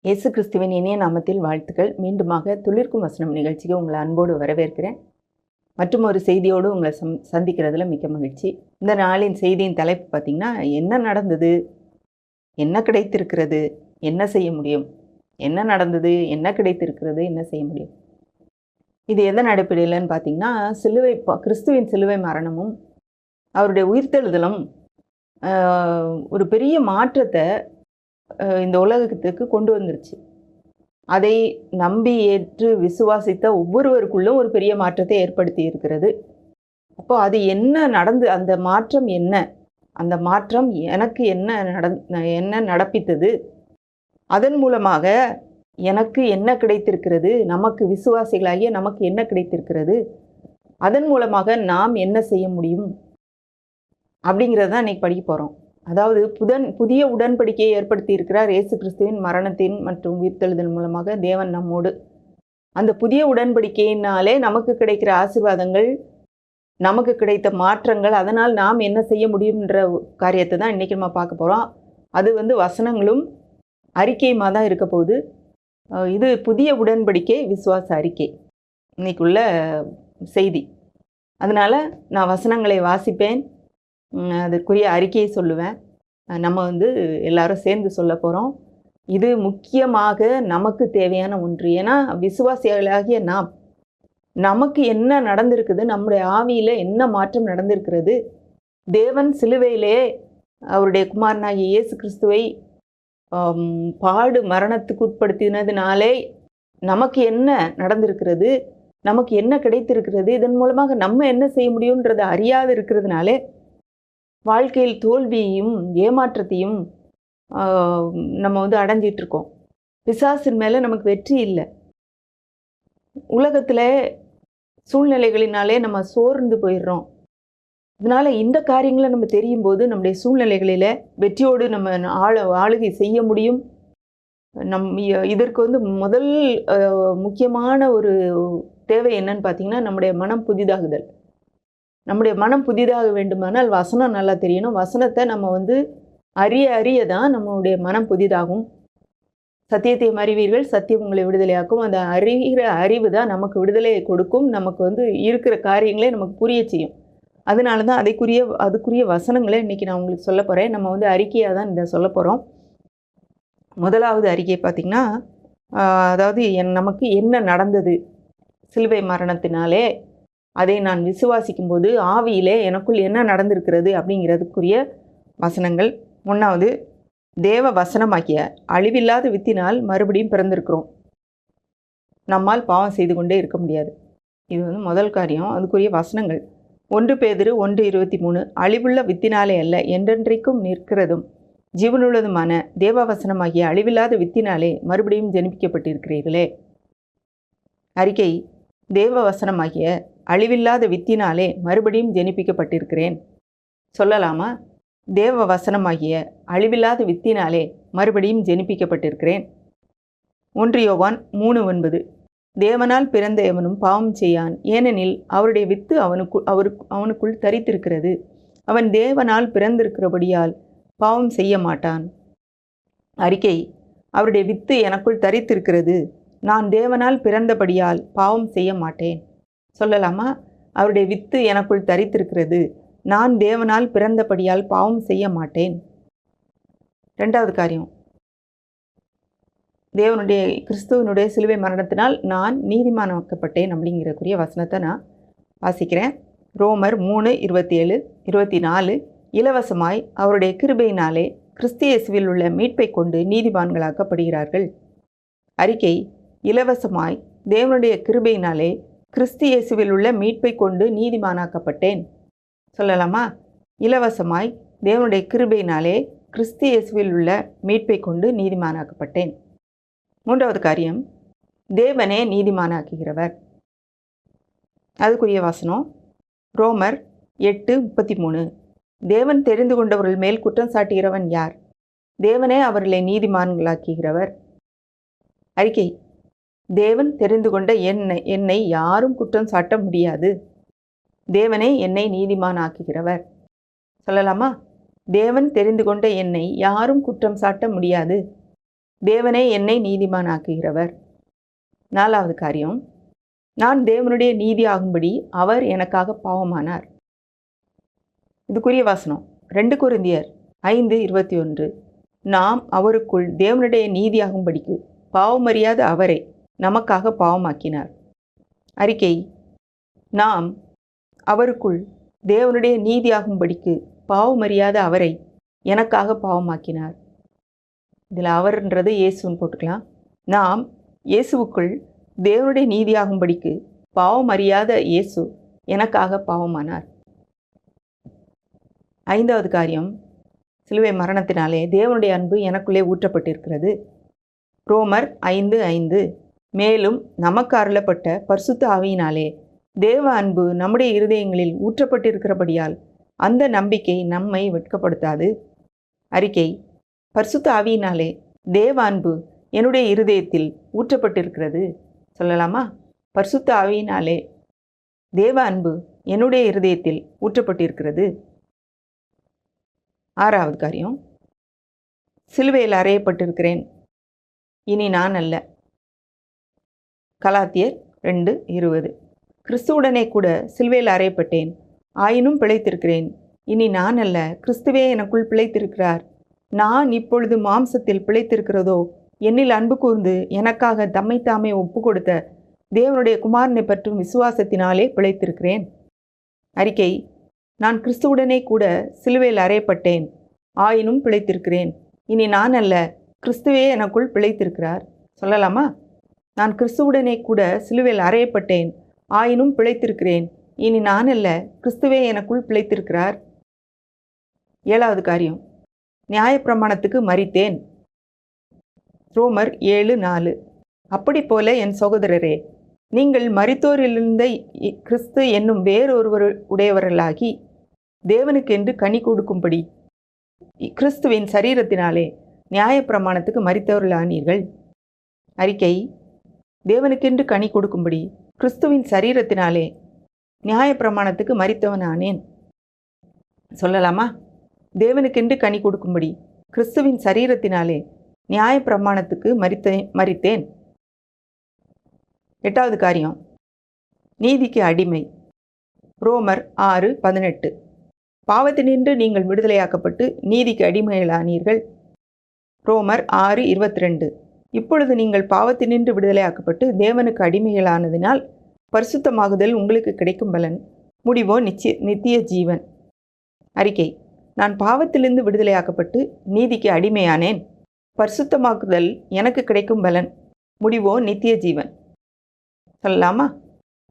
இயேசு கிறிஸ்துவின் இனிய நாமத்தில் வாழ்த்துக்கள். மீண்டுமாக துளிர்க்கும் வசனம் நிகழ்ச்சிக்கு உங்களை அன்போடு வரவேற்கிறேன். மற்றும் ஒரு செய்தியோடு உங்களை சந்திக்கிறதுல மிக்க மகிழ்ச்சி. இந்த நாளின் செய்தியின் தலைப்பு பார்த்திங்கன்னா, என்ன நடந்தது, என்ன கிடைத்திருக்கிறது, என்ன செய்ய முடியும், என்ன நடந்தது, என்ன கிடைத்திருக்கிறது, என்ன செய்ய முடியும். இது எதன் அடிப்படையில்னு பார்த்திங்கன்னா, கிறிஸ்துவின் சிலுவை மரணமும் அவருடைய உயிர்த்தெழுதலும் ஒரு பெரிய மாற்றத்தை இந்த உலகத்துக்கு கொண்டு வந்துருச்சு. அதை நம்பி ஏற்று விசுவாசித்த ஒவ்வொருவருக்குள்ளும் ஒரு பெரிய மாற்றத்தை ஏற்படுத்தி இருக்கிறது. அப்போ அது என்ன நடந்து, அந்த மாற்றம் என்ன, அந்த மாற்றம் எனக்கு என்ன நடப்பித்தது, அதன் மூலமாக எனக்கு என்ன கிடைத்திருக்கிறது, நமக்கு விசுவாசிகளாகிய நமக்கு என்ன கிடைத்திருக்கிறது, அதன் மூலமாக நாம் என்ன செய்ய முடியும் அப்படிங்கிறது தான் இன்றைக்கி படிக்க போகிறோம். அதாவது புதிய உடன்படிக்கையை ஏற்படுத்தி இருக்கிறார் இயேசு கிறிஸ்துவின் மரணத்தின் மற்றும் உயிர்த்தெழுதல் மூலமாக தேவன் நம்மோடு. அந்த புதிய உடன்படிக்கையினாலே நமக்கு கிடைக்கிற ஆசீர்வாதங்கள், நமக்கு கிடைத்த மாற்றங்கள், அதனால் நாம் என்ன செய்ய முடியும்ன்ற காரியத்தை தான் இன்றைக்கி நம்ம பார்க்க போகிறோம். அது வசனங்களும் அறிக்கையுமாக தான் இருக்க போகுது. இது புதிய உடன்படிக்கை விசுவாச அறிக்கை இன்னைக்குள்ள செய்தி. அதனால் நான் வசனங்களை வாசிப்பேன், அதுக்குரிய அறிக்கையை சொல்லுவேன். நம்ம எல்லாரும் சேர்ந்து சொல்ல போகிறோம். இது முக்கியமாக நமக்கு தேவையான ஒன்று. ஏன்னா விசுவாசிகளாகிய நமக்கு என்ன நடந்திருக்குது, நம்முடைய ஆவியில் என்ன மாற்றம் நடந்திருக்கிறது, தேவன் சிலுவையிலே அவருடைய குமாரனாகிய இயேசு கிறிஸ்துவை பாடு மரணத்துக்கு உட்படுத்தினதுனாலே நமக்கு என்ன நடந்திருக்கிறது, நமக்கு என்ன கிடைத்திருக்கிறது, இதன் மூலமாக நம்ம என்ன செய்ய முடியுன்றதை அறியாது இருக்கிறதுனாலே வாழ்க்கையில் தோல்வியையும் ஏமாற்றத்தையும் நம்ம அடைஞ்சிட்ருக்கோம். பிசாசின் மேலே நமக்கு வெற்றி இல்லை. உலகத்தில் சூழ்நிலைகளினாலே நம்ம சோர்ந்து போயிடுறோம். இதனால் இந்த காரியங்களை நம்ம தெரியும் போது நம்முடைய சூழ்நிலைகளில் வெற்றியோடு நம்ம ஆளுகை செய்ய முடியும். இதற்கு முதல் முக்கியமான ஒரு தேவை என்னன்னு பார்த்திங்கன்னா, நம்முடைய மனம் புதிதாகுதல். நம்முடைய மனம் புதிதாக வேண்டுமானால் வசனம் நல்லா தெரியணும். வசனத்தை நம்ம அறிய தான் நம்மளுடைய மனம் புதிதாகும். சத்தியத்தை அறிவீர்கள், சத்தியம் உங்களை விடுதலையாக்கும். அந்த அறிகிற அறிவு தான் நமக்கு விடுதலையை கொடுக்கும். நமக்கு இருக்கிற காரியங்களே நமக்கு புரிய செய்யும். அதனால தான் அதுக்குரிய வசனங்களை இன்றைக்கி நான் உங்களுக்கு சொல்ல போகிறேன். நம்ம அறிக்கையாக தான் இதை சொல்ல போகிறோம். முதலாவது அறிக்கை பார்த்திங்கன்னா, அதாவது நமக்கு என்ன நடந்தது சிலுவை மரணத்தினாலே, அதை நான் விசுவாசிக்கும் போது ஆவியிலே எனக்குள் என்ன நடந்திருக்கிறது அப்படிங்கிறதுக்குரிய வசனங்கள். ஒன்றாவது, தேவ வசனமாக்கிய அழிவில்லாத வித்தினால் மறுபடியும் பிறந்திருக்கிறோம். நம்மால் பாவம் செய்து கொண்டே இருக்க முடியாது. இது முதல் காரியம். அதுக்குரிய வசனங்கள் 1 பேதுரு 1:23, அழிவுள்ள வித்தினாலே அல்ல, என்றென்றைக்கும் நிற்கிறதும் ஜீவனுள்ளதுமான தேவ வசனமாகிய அழிவில்லாத வித்தினாலே மறுபடியும் ஜெனிப்பிக்கப்பட்டிருக்கிறீர்களே. அறிக்கை, தேவ வசனமாகிய அழிவில்லாத வித்தினாலே மறுபடியும் ஜெனிப்பிக்கப்பட்டிருக்கிறேன். சொல்லலாமா? தேவ வசனமாகிய அழிவில்லாத வித்தினாலே மறுபடியும் ஜெனிப்பிக்கப்பட்டிருக்கிறேன். 1 யோவான் 3:9, தேவனால் பிறந்த எவனும் பாவம் செய்யான், ஏனெனில் அவருடைய வித்து அவனுக்குள் தரித்திருக்கிறது. அவன் தேவனால் பிறந்திருக்கிறபடியால் பாவம் செய்ய மாட்டான். அறிக்கை, அவருடைய வித்து எனக்குள் தரித்திருக்கிறது. நான் தேவனால் பிறந்தபடியால் பாவம் செய்ய மாட்டேன். சொல்லலாமா? அவருடைய வித்து எனக்குள் தரித்திருக்கிறது. நான் தேவனால் பிறந்தபடியால் பாவம் செய்ய மாட்டேன். ரெண்டாவது காரியம், கிறிஸ்துவனுடைய சிலுவை மரணத்தினால் நான் நீதிமானாக்கப்பட்டேன் அப்படிங்கிறக்குரிய வசனத்தை நான் வாசிக்கிறேன். ரோமர் 3:27, 24, இலவசமாய் அவருடைய கிருபையினாலே கிறிஸ்து இயேசுவில் உள்ள மீட்பை கொண்டு நீதிமான்களாக்கப்படுகிறார்கள். அறிக்கை, இலவசமாய் தேவனுடைய கிருபையினாலே கிறிஸ்து இயேசுவில் உள்ள மீட்பை கொண்டு நீதிமானாக்கப்பட்டேன். சொல்லலாமா? இலவசமாய் தேவனுடைய கிருபையினாலே கிறிஸ்து இயேசுவில் உள்ள மீட்பை கொண்டு நீதிமானாக்கப்பட்டேன். மூன்றாவது காரியம், தேவனே நீதிமானாக்குகிறவர். அதுக்குரிய வசனம் ரோமர் 8:33, தேவன் தெரிந்து கொண்டவர்கள் மேல் குற்றம் சாட்டுகிறவன் யார்? தேவனே அவர்களை நீதிமான்களாக்குகிறவர். அறிக்கை, தேவன் தெரிந்து கொண்ட என்னை யாரும் குற்றம் சாட்ட முடியாது. தேவனே என்னை நீதிமான் ஆக்குகிறவர். சொல்லலாமா? தேவன் தெரிந்து கொண்ட என்னை யாரும் குற்றம் சாட்ட முடியாது. தேவனே என்னை நீதிமானாக்குகிறவர். 4வது காரியம், நான் தேவனுடைய நீதி ஆகும்படி அவர் எனக்காக பாவமானார். இதுக்குரிய வசனம் 2 கொரிந்தியர் 5:21. நாம் அவருக்குள் தேவனுடைய நீதியாகும்படிக்கு பாவமறியாத அவரை நமக்காக பாவமாக்கினார். அறிக்கை, நாம் அவருக்குள் தேவனுடைய நீதியாகும்படிக்கு பாவமறியாத அவரை எனக்காக பாவமாக்கினார். இதில் அவர்ன்றது இயேசுன்னு போட்டுக்கலாம். நாம் இயேசுவுக்குள் தேவனுடைய நீதியாகும்படிக்கு பாவம் அறியாத இயேசு எனக்காக பாவமானார். 5வது காரியம், சிலுவை மரணத்தினாலே தேவனுடைய அன்பு எனக்குள்ளே ஊற்றப்பட்டிருக்கிறது. ரோமர் 5:5. மேலும் நமக்கு அருளப்பட்ட பரிசுத்த ஆவியினாலே தேவ அன்பு நம்முடைய இருதயங்களில் ஊற்றப்பட்டிருக்கிறபடியால் அந்த நம்பிக்கை நம்மை வெட்கப்படுத்தாது. அறிக்கை, பரிசுத்த ஆவியினாலே தேவ அன்பு என்னுடைய இருதயத்தில் ஊற்றப்பட்டிருக்கிறது. சொல்லலாமா? பரிசுத்த ஆவியினாலே தேவ அன்பு என்னுடைய இருதயத்தில் ஊற்றப்பட்டிருக்கிறது. 6வது காரியம், சிலுவையில் அறையப்பட்டிருக்கிறேன், இனி நான் அல்ல. கலாத்தியர் 2:20. கிறிஸ்துவுடனே கூட சிலுவையில் அறையப்பட்டேன், ஆயினும் பிழைத்திருக்கிறேன், இனி நான் அல்ல, கிறிஸ்துவே எனக்குள் பிழைத்திருக்கிறார். நான் இப்பொழுது மாம்சத்தில் பிழைத்திருக்கிறதோ என்னில் அன்பு கூர்ந்து எனக்காக தம்மைத்தாமே ஒப்பு கொடுத்த தேவனுடைய குமாரனை பற்றும் விசுவாசத்தினாலே பிழைத்திருக்கிறேன். அறிக்கை, நான் கிறிஸ்துவுடனே கூட சிலுவையில் அறையப்பட்டேன், ஆயினும் பிழைத்திருக்கிறேன், இனி நான் அல்ல, கிறிஸ்துவே எனக்குள் பிழைத்திருக்கிறார். சொல்லலாமா? நான் கிறிஸ்துவுடனே கூட சிலுவையில் அறையப்பட்டேன், ஆயினும் பிழைத்திருக்கிறேன், இனி நான் அல்ல, கிறிஸ்துவே எனக்குள் பிழைத்திருக்கிறார். 7வது காரியம், நியாயப்பிரமாணத்துக்கு மரித்தேன். ரோமர் 7:4. அப்படி போல என் சகோதரரே, நீங்கள் மரித்தோரிலிருந்த கிறிஸ்து என்னும் வேறொருவர் உடையவர்களாகி தேவனுக்கென்று கனி கொடுக்கும்படி கிறிஸ்துவின் சரீரத்தினாலே நியாயப்பிரமாணத்துக்கு மரித்தவர்களானீர்கள். அறிக்கை, தேவனுக்கென்று கனி கொடுக்கும்படி கிறிஸ்துவின் சரீரத்தினாலே நியாயப்பிரமாணத்துக்கு மரித்தவனானேன். சொல்லலாமா? தேவனுக்கென்று கனி கொடுக்கும்படி கிறிஸ்துவின் சரீரத்தினாலே நியாயப்பிரமாணத்துக்கு மரித்தேன். 8வது காரியம், நீதிக்கு அடிமை. ரோமர் 6:18. பாவத்தினின்று நீங்கள் விடுதலையாக்கப்பட்டு நீதிக்கு அடிமைகளானீர்கள். ரோமர் 6:22. இப்பொழுது நீங்கள் பாவத்தினின்று விடுதலையாக்கப்பட்டு தேவனுக்கு அடிமைகளானதினால் பரிசுத்தமாகுதல் உங்களுக்கு கிடைக்கும் பலன், முடிவோ நித்திய ஜீவன். அறிக்கை, நான் பாவத்திலிருந்து விடுதலையாக்கப்பட்டு நீதிக்கு அடிமையானேன், பரிசுத்தமாக்குதல் எனக்கு கிடைக்கும் பலன், முடிவோ நித்திய ஜீவன். சொல்லலாமா?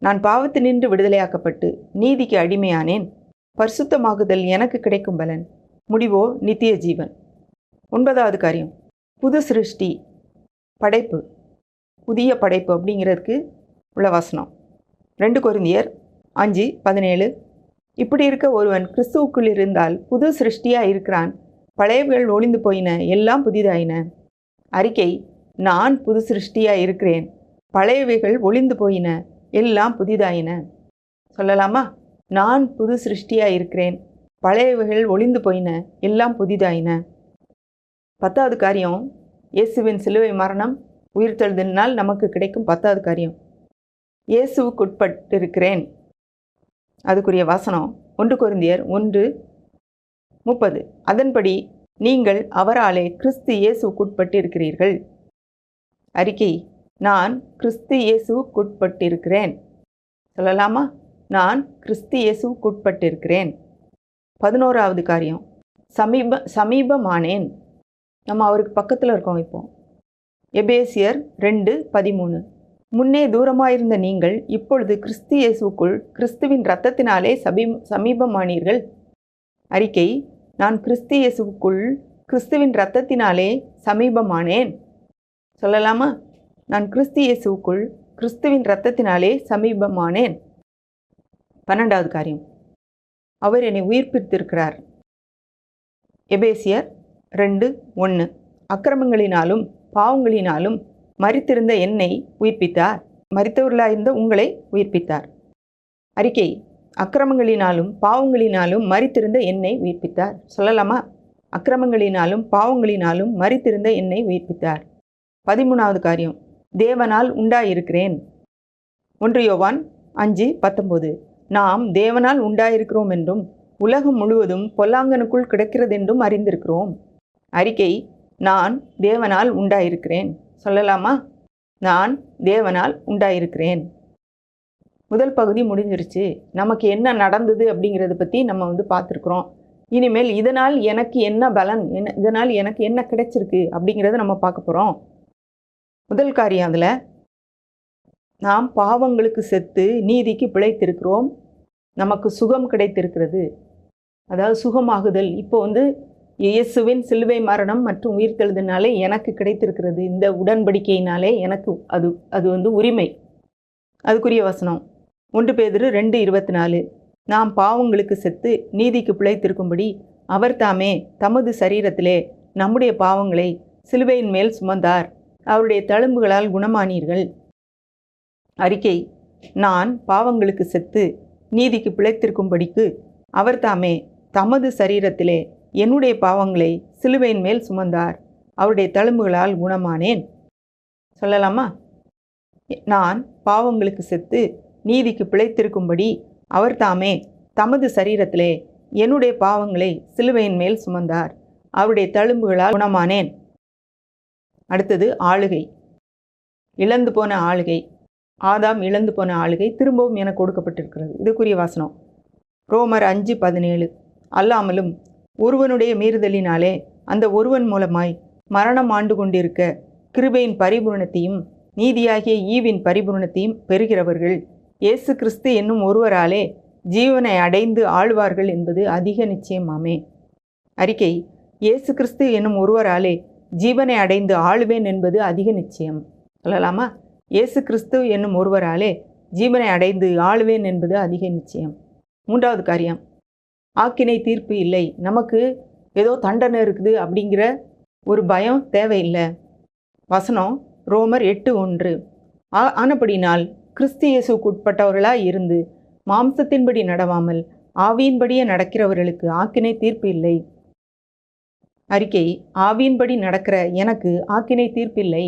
நான் பாவத்தினின்று விடுதலையாக்கப்பட்டு நீதிக்கு அடிமையானேன், பரிசுத்தமாகுதல் எனக்கு கிடைக்கும் பலன், முடிவோ நித்திய ஜீவன். 9வது காரியம், புது சிருஷ்டி, படைப்பு, புதிய படைப்பு அப்படிங்கிறதுக்கு உள்ள வசனம் 2 கொரிந்தியர் 5:17. இப்படி இருக்க ஒருவன் கிறிஸ்துவுக்குள் இருந்தால் புது சிருஷ்டியாக இருக்கிறான், பழையவைகள் ஒளிந்து போயின, எல்லாம் புதிதாயின. அறிக்கை, நான் புது சிருஷ்டியாக இருக்கிறேன், பழையவைகள் ஒளிந்து போயின, எல்லாம் புதிதாயின. சொல்லலாமா? நான் புது சிருஷ்டியாக இருக்கிறேன், பழையவைகள் ஒளிந்து போயின, எல்லாம் புதிதாயின. 10வது காரியம், இயேசுவின் சிலுவை மரணம் உயிர்த்தெழுதலினால் நமக்கு கிடைக்கும் 10வது காரியம், இயேசுவுக்குட்பட்டிருக்கிறேன். அதுக்குரிய வசனம் 1 கொரிந்தியர் 1:30. அதன்படி நீங்கள் அவராலே கிறிஸ்து இயேசுவுக்குட்பட்டிருக்கிறீர்கள். அறிக்கை, நான் கிறிஸ்து இயேசுவுக்குட்பட்டிருக்கிறேன். சொல்லலாமா? நான் கிறிஸ்து இயேசுவுக்குட்பட்டிருக்கிறேன். 11வது காரியம், சமீபமானேன். நம்ம அவருக்கு பக்கத்தில் இருக்கோம். இப்போ எபேசியர் 2:13. முன்னே தூரமாயிருந்த நீங்கள் இப்பொழுது கிறிஸ்து இயேசுவுக்குள் கிறிஸ்துவின் இரத்தத்தினாலே சமீபமானீர்கள். அறிக்கை, நான் கிறிஸ்து இயேசுவுக்குள் கிறிஸ்துவின் இரத்தத்தினாலே சமீபமானேன். சொல்லலாமா? நான் கிறிஸ்து இயேசுவுக்குள் கிறிஸ்துவின் இரத்தத்தினாலே சமீபமானேன். 12வது காரியம், அவர் என்னை உயிர்ப்பித்திருக்கிறார். எபேசியர் 2:1. அக்கிரமங்களினாலும் பாவங்களினாலும் மரித்திருந்த என்னை உயிர்ப்பித்தார், மரித்தவர்களாயிருந்த உங்களை உயிர்ப்பித்தார். அறிக்கை, அக்கிரமங்களினாலும் பாவங்களினாலும் மரித்திருந்த என்னை உயிர்ப்பித்தார். சொல்லலாமா? அக்கிரமங்களினாலும் பாவங்களினாலும் மரித்திருந்த என்னை உயிர்ப்பித்தார். 13வது காரியம், தேவனால் உண்டாயிருக்கிறேன். 1 யோவான் 5:19. நாம் தேவனால் உண்டாயிருக்கிறோம் என்றும் உலகம் முழுவதும் பொல்லாங்கனுக்குள் கிடக்கிறதென்றும் அறிந்திருக்கிறோம். அறிக்கை, நான் தேவனால் உண்டாயிருக்கிறேன். சொல்லலாமா? நான் தேவனால் உண்டாயிருக்கிறேன். முதல் பகுதி முடிஞ்சிருச்சு. நமக்கு என்ன நடந்தது அப்படிங்கிறத பற்றி நம்ம பார்த்துருக்குறோம். இனிமேல் இதனால் எனக்கு என்ன பலன், இதனால் எனக்கு என்ன கிடைச்சிருக்கு அப்படிங்கிறத நம்ம பார்க்க போகிறோம். முதல் காரியம், அதில் நாம் பாவங்களுக்கு செத்து நீதிக்கு பிழைத்திருக்கிறோம். நமக்கு சுகம் கிடைத்திருக்கிறது. அதாவது சுகமாகுதல். இப்போ இயேசுவின் சிலுவை மரணம் மற்றும் உயிர்த்தெழுதினாலே எனக்கு கிடைத்திருக்கிறது. இந்த உடன்படிக்கையினாலே எனக்கு அது உரிமை. அதுக்குரிய வசனம் 1 பேதுரு 2:24. நாம் பாவங்களுக்கு செத்து நீதிக்கு பிழைத்திருக்கும்படி அவர் தாமே தமது சரீரத்திலே நம்முடைய பாவங்களை சிலுவையின் மேல் சுமந்தார். அவருடைய தழும்புகளால் குணமானீர்கள். அறிக்கை, நான் பாவங்களுக்கு செத்து நீதிக்கு பிழைத்திருக்கும்படிக்கு அவர் தாமே தமது சரீரத்திலே என்னுடைய பாவங்களை சிலுவையின் மேல் சுமந்தார். அவருடைய தழும்புகளால் குணமானேன். சொல்லலாமா? நான் பாவங்களுக்கு செத்து நீதிக்கு பிழைத்திருக்கும்படி அவர் தாமே தமது சரீரத்திலே என்னுடைய பாவங்களை சிலுவையின் மேல் சுமந்தார். அவருடைய தழும்புகளால் குணமானேன். அடுத்தது ஆளுகை. இழந்து போன ஆளுகை. ஆதாம் இழந்து போன ஆளுகை திரும்பவும் எனக்கு கொடுக்கப்பட்டிருக்கிறது. இதுக்குரிய வசனம் ரோமர் 5:17. அல்லாமலும் ஒருவனுடைய மீறுதலினாலே அந்த ஒருவன் மூலமாய் மரணம் ஆண்டு கொண்டிருக்க கிருபையின் பரிபூரணத்தையும் நீதியாகிய ஈவின் பரிபூரணத்தையும் பெறுகிறவர்கள் இயேசு கிறிஸ்து என்னும் ஒருவராலே ஜீவனை அடைந்து ஆழ்வார்கள் என்பது அதிக நிச்சயமாமே. அறிக்கை, இயேசு கிறிஸ்து என்னும் ஒருவராலே ஜீவனை அடைந்து ஆளுவேன் என்பது அதிக நிச்சயம். சொல்லலாமா? இயேசு கிறிஸ்து என்னும் ஒருவராலே ஜீவனை அடைந்து ஆளுவேன் என்பது அதிக நிச்சயம். 3வது காரியம், ஆக்கினை தீர்ப்பு இல்லை. நமக்கு ஏதோ தண்டனை இருக்குது அப்படிங்கிற ஒரு பயம் தேவையில்லை. வசனம் ரோமர் 8:1. ஆனபடினால் கிறிஸ்து இயேசுவுக்கு உட்பட்டவர்களாய் இருந்து மாம்சத்தின்படி நடவாமல் ஆவியின்படியே நடக்கிறவர்களுக்கு ஆக்கினை தீர்ப்பு இல்லை. அறிக்கை, ஆவியின்படி நடக்கிற எனக்கு ஆக்கினை தீர்ப்பு இல்லை.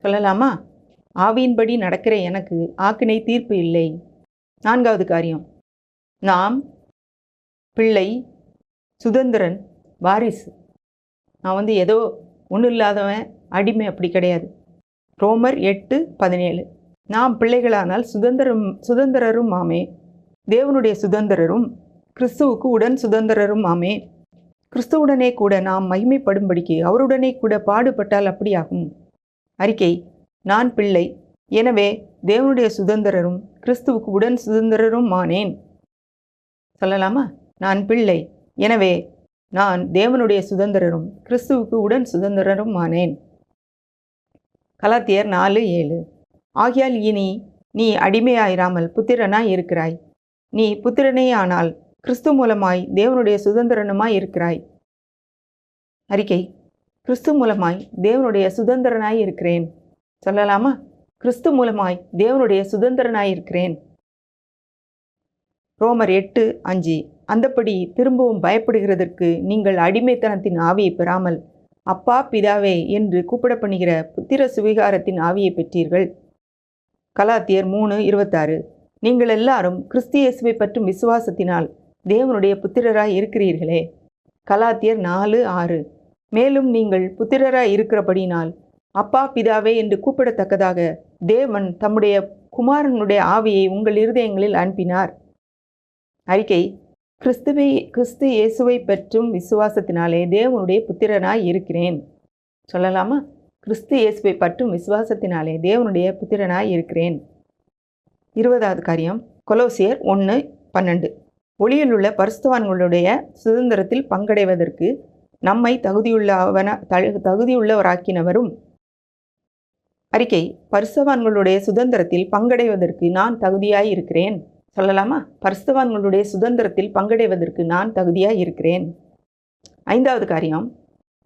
சொல்லலாமா? ஆவியின்படி நடக்கிற எனக்கு ஆக்கினை தீர்ப்பு இல்லை. 4வது காரியம், நாம் பிள்ளை, சுதந்திரன், வாரிசு. நான் ஏதோ ஒன்றும் இல்லாதவன், அடிமை, அப்படி கிடையாது. ரோமர் 8:17. நாம் பிள்ளைகளானால் சுதந்திரரும் ஆமே, தேவனுடைய சுதந்திரரும் கிறிஸ்துவுக்கு உடன் சுதந்திரரும் ஆமே. கிறிஸ்துவுடனே கூட நாம் மகிமைப்படும்படிக்கு அவருடனே கூட பாடுபட்டால் அப்படியாகும். அறிக்கை, நான் பிள்ளை, எனவே தேவனுடைய சுதந்திரரும் கிறிஸ்துவுக்கு உடன் சுதந்திரரும் ஆனேன். சொல்லலாமா? நான் பிள்ளை, எனவே நான் தேவனுடைய சுதந்திரரும் கிறிஸ்துவுக்கு உடன் சுதந்திரரும் ஆனேன். கலாத்தியர் 4:7. ஆகையால் இனி நீ அடிமையாயிராமல் புத்திரனாய் இருக்கிறாய். நீ புத்திரனே ஆனால் கிறிஸ்து மூலமாய் தேவனுடைய சுதந்திரனுமாய் இருக்கிறாய். அறிக்கை, கிறிஸ்து மூலமாய் தேவனுடைய சுதந்திரனாய் இருக்கிறேன். சொல்லலாமா? கிறிஸ்து மூலமாய் தேவனுடைய சுதந்திரனாய் இருக்கிறேன். ரோமர் 8:5. அந்தப்படி திரும்பவும் பயப்படுகிறதற்கு நீங்கள் அடிமைத்தனத்தின் ஆவியை பெறாமல் அப்பா பிதாவே என்று கூப்பிடப்படுகிற புத்திர சுவிகாரத்தின் ஆவியை பெற்றீர்கள். கலாத்தியர் 3:26. நீங்கள் எல்லாரும் கிறிஸ்து இயேசுவை பற்றும் விசுவாசத்தினால் தேவனுடைய புத்திரராய் இருக்கிறீர்களே. கலாத்தியர் 4:6. மேலும் நீங்கள் புத்திரராய் இருக்கிறபடினால் அப்பா பிதாவே என்று கூப்பிடத்தக்கதாக தேவன் தம்முடைய குமாரனுடைய ஆவியை உங்கள் இருதயங்களில் அனுப்பினார். அறிக்கை, கிறிஸ்து இயேசுவை பற்றும் விசுவாசத்தினாலே தேவனுடைய புத்திரனாய் இருக்கிறேன். சொல்லலாமா? கிறிஸ்து இயேசுவை பற்றும் விசுவாசத்தினாலே தேவனுடைய புத்திரனாய் இருக்கிறேன். 20வது காரியம், கொலோசியர் 1:12. ஒளியில் உள்ள பரிசுத்தவான்களுடைய சுதந்திரத்தில் பங்கடைவதற்கு நம்மை தகுதியுள்ளவராக்கினவரும். அறிக்கை, பரிசுத்தவான்களுடைய சுதந்திரத்தில் பங்கடைவதற்கு நான் தகுதியாய் இருக்கிறேன். சொல்லலாமா? பரிசுத்தவான்களுடைய சுதந்திரத்தில் பங்கடைவதற்கு நான் தகுதியாய் இருக்கிறேன். 5வது காரியம்,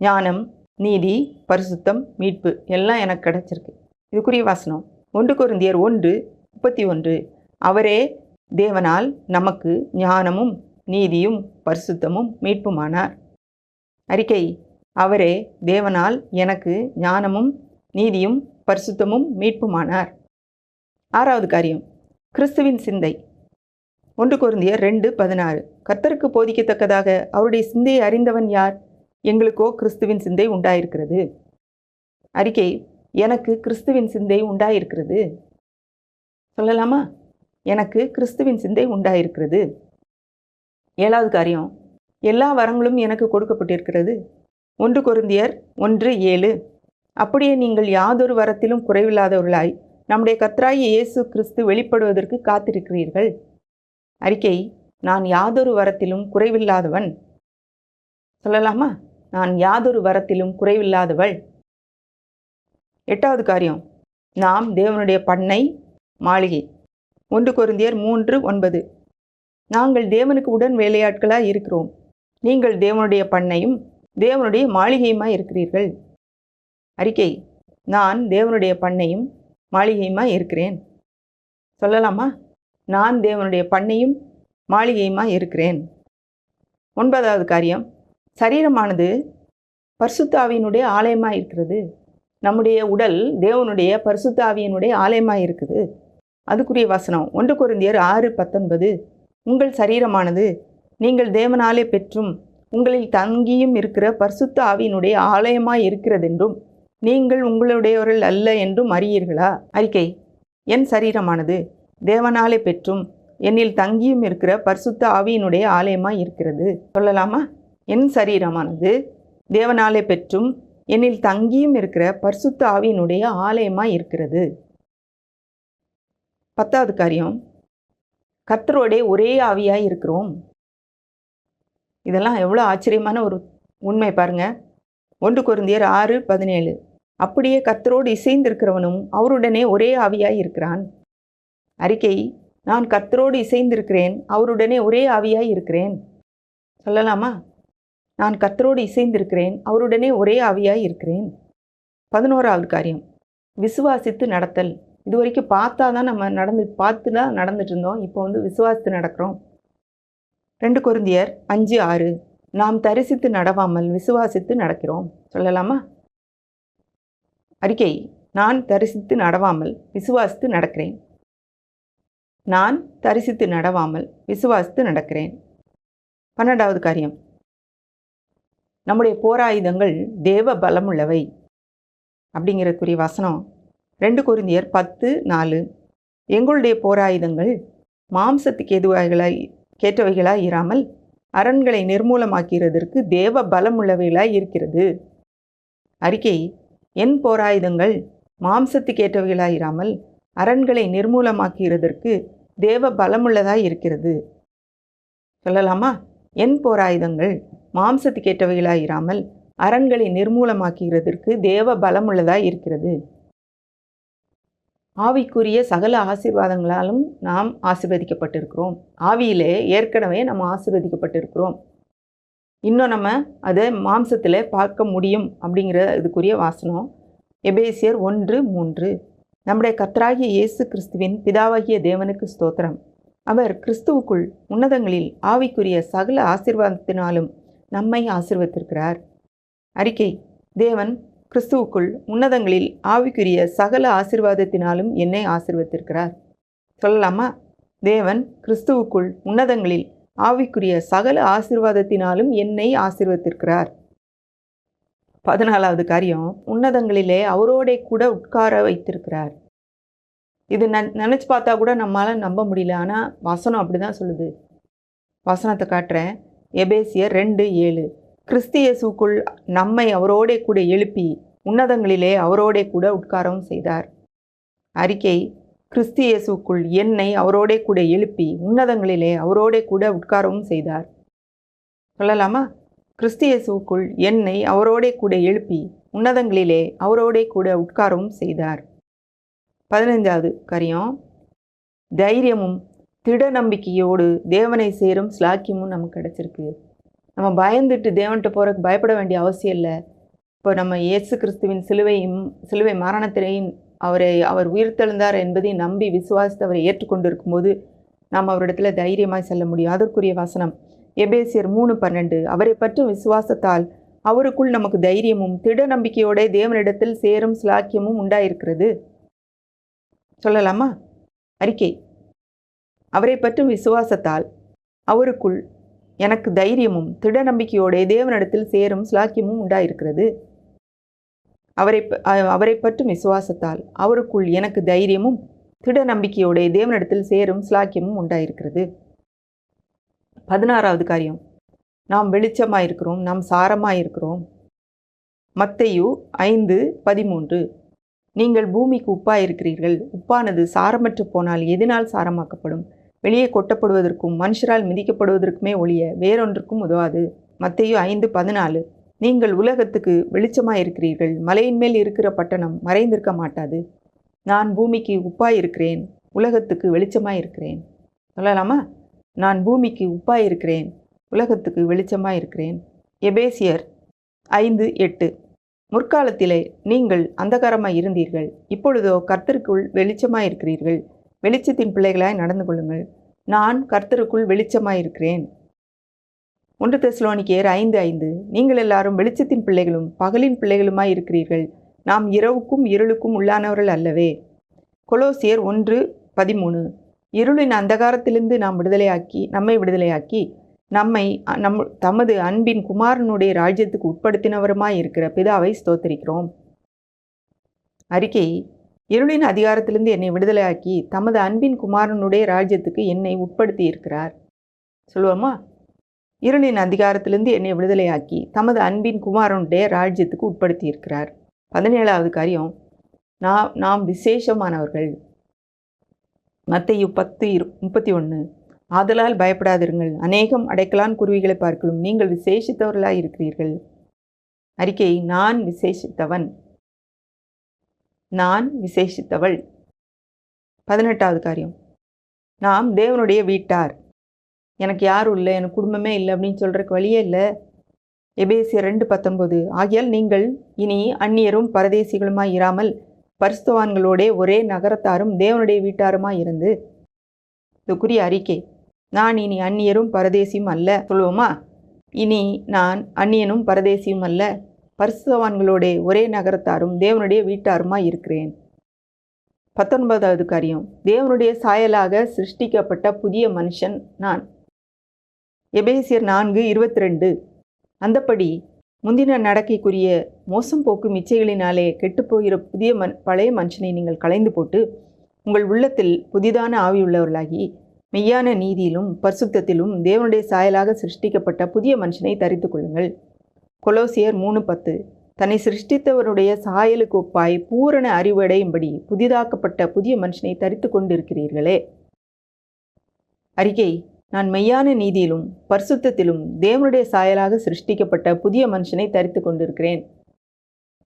ஞானம், நீதி, பரிசுத்தம், மீட்பு எல்லாம் எனக்கு கிடைச்சிருக்கு. இதுக்குரிய வசனம் 1 கொரிந்தியர் 1:31. அவரே தேவனால் நமக்கு ஞானமும் நீதியும் பரிசுத்தமும் மீட்புமானார். அறிக்கை, அவரே தேவனால் எனக்கு ஞானமும் நீதியும் பரிசுத்தமும் மீட்புமானார். 6வது காரியம், கிறிஸ்துவின் சிந்தை. 1 கொரிந்தியர் 2:16. கர்த்தருக்கு போதிக்கத்தக்கதாக அவருடைய சிந்தையை அறிந்தவன் யார்? எங்களுக்கோ கிறிஸ்துவின் சிந்தை உண்டாயிருக்கிறது. அறிக்கை, எனக்கு கிறிஸ்துவின் சிந்தை உண்டாயிருக்கிறது. சொல்லலாமா? எனக்கு கிறிஸ்துவின் சிந்தை உண்டாயிருக்கிறது. 7வது காரியம், எல்லா வரங்களும் எனக்கு கொடுக்கப்பட்டிருக்கிறது. 1 கொரிந்தியர் 1:7. அப்படியே நீங்கள் யாதொரு வரத்திலும் குறைவில்லாதவர்களாய் நம்முடைய கர்த்தராகிய இயேசு கிறிஸ்து வெளிப்படுவதற்கு காத்திருக்கிறீர்கள். அறிக்கை, நான் யாதொரு வரத்திலும் குறைவில்லாதவன். சொல்லலாமா? நான் யாதொரு வரத்திலும் குறைவில்லாதவள். 8வது காரியம், நாம் தேவனுடைய பண்ணை மாளிகை. 1 கொரிந்தியர் 3:9. நாங்கள் தேவனுக்கு உடன் வேலையாட்களாய் இருக்கிறோம். நீங்கள் தேவனுடைய பண்ணையும் தேவனுடைய மாளிகையுமாய் இருக்கிறீர்கள். அறிக்கை, நான் தேவனுடைய பண்ணையும் மாளிகையுமாய் இருக்கிறேன். சொல்லலாமா? நான் தேவனுடைய பண்ணையும் மாளிகையுமாய் இருக்கிறேன். 9வது காரியம், சரீரமானது பரிசுத்த ஆவியினுடைய ஆலயமாக இருக்கிறது. நம்முடைய உடல் தேவனுடைய பரிசுத்த ஆவியினுடைய ஆலயமாக இருக்குது. அதுக்குரிய வசனம் 1 கொரிந்தியர் 6:19. உங்கள் சரீரமானது நீங்கள் தேவனாலே பெற்றும் உங்களில் தங்கியும் இருக்கிற பரிசுத்த ஆவியினுடைய ஆலயமாய் இருக்கிறதென்றும் நீங்கள் உங்களுடையவர்கள் அல்ல என்றும் அறியீர்களா? அறிக்கை, என் சரீரமானது தேவனாலே பெற்றும் என்னில் தங்கியும் இருக்கிற பரிசுத்த ஆவியினுடைய ஆலயமாய் இருக்கிறது. சொல்லலாமா? என் சரீரமானது தேவனாலே பெற்றும் என்னில் தங்கியும் இருக்கிற பரிசுத்த ஆவியினுடைய ஆலயமாய் இருக்கிறது. 10வது காரியம், கர்த்தரோடே ஒரே ஆவியாய் இருக்கிறோம். இதெல்லாம் எவ்வளோ ஆச்சரியமான ஒரு உண்மை பாருங்க. 1 கொரிந்தியர் 6:17. அப்படியே கர்த்தரோடு இசைந்திருக்கிறவனும் அவருடனே ஒரே ஆவியாய் இருக்கிறான். அறிக்கை, நான் கர்த்தரோடு இசைந்திருக்கிறேன், அவருடனே ஒரே ஆவியாய் இருக்கிறேன். சொல்லலாமா? நான் கர்த்தரோடு இசைந்திருக்கிறேன், அவருடனே ஒரே ஆவியாய் இருக்கிறேன். 11வது காரியம், விசுவாசித்து நடத்தல். இது வரைக்கும் பார்த்து தான் நடந்துட்டு இருந்தோம். இப்போ விசுவாசித்து நடக்கிறோம். 2 கொரிந்தியர் 5:6. நாம் தரிசித்து நடவாமல் விசுவாசித்து நடக்கிறோம். சொல்லலாமா? அறிக்கை, நான் தரிசித்து நடவாமல் விசுவாசித்து நடக்கிறேன். நான் தரிசித்து நடவாமல் விசுவாசித்து நடக்கிறேன். 12வது காரியம், நம்முடைய போராயுதங்கள் தேவ பலமுள்ளவை. அப்படிங்கிறதுக்குரிய வசனம் 2 கொரிந்தியர் 10:4. எங்களுடைய போராயுதங்கள் மாம்சத்துக்கு கேட்டவைகளாய் இராமல் அரண்களை நிர்மூலமாக்கிறதற்கு தேவ பலமுள்ளவைகளாய் இருக்கிறது. அறிக்கை, என் போராயுதங்கள் மாம்சத்துக்கேற்றவைகளாய் இராமல் அரண்களை நிர்மூலமாக்கிறதற்கு தேவ பலமுள்ளதாய் இருக்கிறது. சொல்லலாமா? என் போராயுதங்கள் மாம்சத்துக்கேற்றவைகளாய் இராமல் அரண்களை நிர்மூலமாக்கிறதற்கு தேவ பலமுள்ளதாய் இருக்கிறது. ஆவிக்குரிய சகல ஆசீர்வாதங்களாலும் நாம் ஆசீர்வதிக்கப்பட்டிருக்கிறோம். ஆவியிலே ஏற்கனவே நம்ம ஆசீர்வதிக்கப்பட்டிருக்கிறோம். இன்னும் நம்ம அதை மாம்சத்தில் பார்க்க முடியும். அப்படிங்கிற இதுக்குரிய வாசனம் எபேசியர் 1:3. நம்முடைய கர்த்தராகிய இயேசு கிறிஸ்துவின் பிதாவாகிய தேவனுக்கு ஸ்தோத்திரம். அவர் கிறிஸ்துவுக்குள் உன்னதங்களில் ஆவிக்குரிய சகல ஆசீர்வாதத்தினாலும் நம்மை ஆசீர்வதித்திருக்கிறார். அறிக்கை, தேவன் கிறிஸ்துவுக்குள் உன்னதங்களில் ஆவிக்குரிய சகல ஆசீர்வாதத்தினாலும் என்னை ஆசீர்வதித்திருக்கிறார். சொல்லலாமா? தேவன் கிறிஸ்துவுக்குள் உன்னதங்களில் ஆவிக்குரிய சகல ஆசீர்வாதத்தினாலும் என்னை ஆசீர்வதித்திருக்கிறார். 14வது காரியம், உன்னதங்களிலே அவரோட கூட உட்கார வைத்திருக்கிறார். இது நினச்சி பார்த்தா கூட நம்மளால் நம்ப முடியல. ஆனால் வசனம் அப்படி தான் சொல்லுது. வசனத்தை காட்டுறேன். எபேசியர் 2:7. கிறிஸ்து இயேசுக்குள் நம்மை அவரோட கூட எழுப்பி உன்னதங்களிலே அவரோட கூட உட்காரவும் செய்தார். அறிக்கை, கிறிஸ்து இயேசுக்குள் என்னை அவரோட கூட எழுப்பி உன்னதங்களிலே அவரோட கூட உட்காரவும் செய்தார். சொல்லலாமா? கிறிஸ்து இயேசுக்குள் என்னை அவரோட கூட எழுப்பி உன்னதங்களிலே அவரோட கூட உட்காரவும் செய்தார். 15வது காரியம், தைரியமும் திட நம்பிக்கையோடு தேவனை சேரும் ஸ்லாக்கியமும் நமக்கு கிடச்சிருக்கு. நம்ம பயந்துட்டு தேவன்கிட்ட போகிறதுக்கு பயப்பட வேண்டிய அவசியம் இல்லை. இப்போ நம்ம இயேசு கிறிஸ்துவின் சிலுவை மரணத்தினையும் அவர் உயிர்த்தெழுந்தார் என்பதை நம்பி விசுவாசித்து அவரை ஏற்றுக்கொண்டு இருக்கும்போது நாம் அவரிடத்தில் தைரியமாக செல்ல முடியும். அதற்குரிய வசனம் எபேசியர் 3:12. அவரை பற்றும் விசுவாசத்தால் அவருக்குள் நமக்கு தைரியமும் திட நம்பிக்கையோட தேவனிடத்தில் சேரும் சிலாக்கியமும் உண்டாயிருக்கிறது. சொல்லலாமா? அறிக்கை. அவரை பற்றும் விசுவாசத்தால் அவருக்குள் எனக்கு தைரியமும் திட நம்பிக்கையோட தேவனிடத்தில் சேரும் சிலாக்கியமும் உண்டாயிருக்கிறது. அவரை பற்றும் விசுவாசத்தால் அவருக்குள் எனக்கு தைரியமும் திட நம்பிக்கையோட தேவனிடத்தில் சேரும் சிலாக்கியமும் உண்டாயிருக்கிறது. 16வது காரியம், நாம் வெளிச்சமாயிருக்கிறோம், நாம் சாரமாயிருக்கிறோம். மத்தேயு 5:13. நீங்கள் பூமிக்கு உப்பாயிருக்கிறீர்கள். உப்பானது சாரமற்று போனால் எதனால் சாரமாக்கப்படும்? வெளியே கொட்டப்படுவதற்கும் மனுஷரால் மிதிக்கப்படுவதற்குமே ஒழிய வேறொன்றுக்கும் உதவாது. மத்தேயு 5:14. நீங்கள் உலகத்துக்கு வெளிச்சமாயிருக்கிறீர்கள். மலையின் மேல் இருக்கிற பட்டணம் மறைந்திருக்க மாட்டாது. நான் பூமிக்கு உப்பாயிருக்கிறேன், உலகத்துக்கு வெளிச்சமாயிருக்கிறேன். சொல்லலாமா? நான் பூமிக்கு உப்பாயிருக்கிறேன், உலகத்துக்கு வெளிச்சமாயிருக்கிறேன். எபேசியர் 5:8. முற்காலத்திலே நீங்கள் அந்தகாரமாய் இருந்தீர்கள், இப்பொழுதோ கர்த்தருக்குள் வெளிச்சமாயிருக்கிறீர்கள். வெளிச்சத்தின் பிள்ளைகளாய் நடந்து கொள்ளுங்கள். நான் கர்த்தருக்குள் வெளிச்சமாயிருக்கிறேன். 1 தெசலோனிக்கேயர் 5:5. நீங்கள் எல்லாரும் வெளிச்சத்தின் பிள்ளைகளும் பகலின் பிள்ளைகளுமாய் இருக்கிறீர்கள். நாம் இரவுக்கும் இருளுக்கும் உள்ளானவர்கள் அல்லவே. கொலோசியர் 1:13. இருளின் அந்தகாரத்திலிருந்து நம்மை விடுதலையாக்கி நம்மை தமது அன்பின் குமாரனுடைய ராஜ்யத்துக்கு உட்படுத்தினவருமாய் இருக்கிற பிதாவை ஸ்தோத்திரிக்கிறோம். அறிக்கை. இருளின் அதிகாரத்திலிருந்து என்னை விடுதலையாக்கி தமது அன்பின் குமாரனுடைய ராஜ்யத்துக்கு என்னை உட்படுத்தி இருக்கிறார். சொல்லுவோமா? இருளின் அதிகாரத்திலிருந்து என்னை விடுதலையாக்கி தமது அன்பின் குமாரனுடைய ராஜ்யத்துக்கு உட்படுத்தி இருக்கிறார். 17வது காரியம், நாம் விசேஷமானவர்கள். மத்தேயு 10:31. ஆதலால் பயப்படாதிருங்கள், அநேகம் அடைக்கலான் குருவிகளை பார்க்கலும் நீங்கள் விசேஷித்தவர்களாய் இருக்கிறீர்கள். அறிக்கை. நான் விசேஷித்தவன், நான் விசேஷித்தவள். 18வது காரியம், நாம் தேவனுடைய வீட்டார். எனக்கு யாரும் இல்லை, எனக்கு குடும்பமே இல்லை அப்படின்னு சொல்கிறதுக்கு வழியே இல்லை. எபேசியர் 2:19. ஆகையால் நீங்கள் இனி அந்நியரும் பரதேசிகளுமாய் இராமல் பரிசுத்தவான்களோடே ஒரே நகரத்தாரும் தேவனுடைய வீட்டாருமாய் இருந்து. இதுக்குரிய அறிக்கை. நான் இனி அந்நியரும் பரதேசியும் அல்ல. சொல்லுவோமா? இனி நான் அந்நியனும் பரதேசியும் அல்ல, பரிசுத்தவான்களோடே ஒரே நகரத்தாரும் தேவனுடைய வீட்டாருமாய் இருக்கிறேன். 19வது காரியம், தேவனுடைய சாயலாக சிருஷ்டிக்கப்பட்ட புதிய மனுஷன் நான். எபேசியர் 4:22. அந்தப்படி முந்தின நடக்கைக்குரிய மோசம் போக்கும் இச்சைகளினாலே கெட்டுப்போகிற பழைய மனுஷனை நீங்கள் களைந்து போட்டு உங்கள் உள்ளத்தில் புதிதான ஆவியுள்ளவர்களாகி மெய்யான நீதியிலும் பரிசுத்தத்திலும் தேவனுடைய சாயலாக சிருஷ்டிக்கப்பட்ட புதிய மனுஷனை தரித்து கொள்ளுங்கள். கொலோசியர் 3:10. தன்னை சிருஷ்டித்தவருடைய சாயலுக்கு ஒப்பாய் பூரண அறிவடையும்படி புதிதாக்கப்பட்ட புதிய மனுஷனை தரித்து கொண்டிருக்கிறீர்களே. அறிக்கை. நான் மெய்யான நீதியிலும் பரிசுத்தத்திலும் தேவனுடைய சாயலாக சிருஷ்டிக்கப்பட்ட புதிய மனுஷனை தரித்து கொண்டிருக்கிறேன்.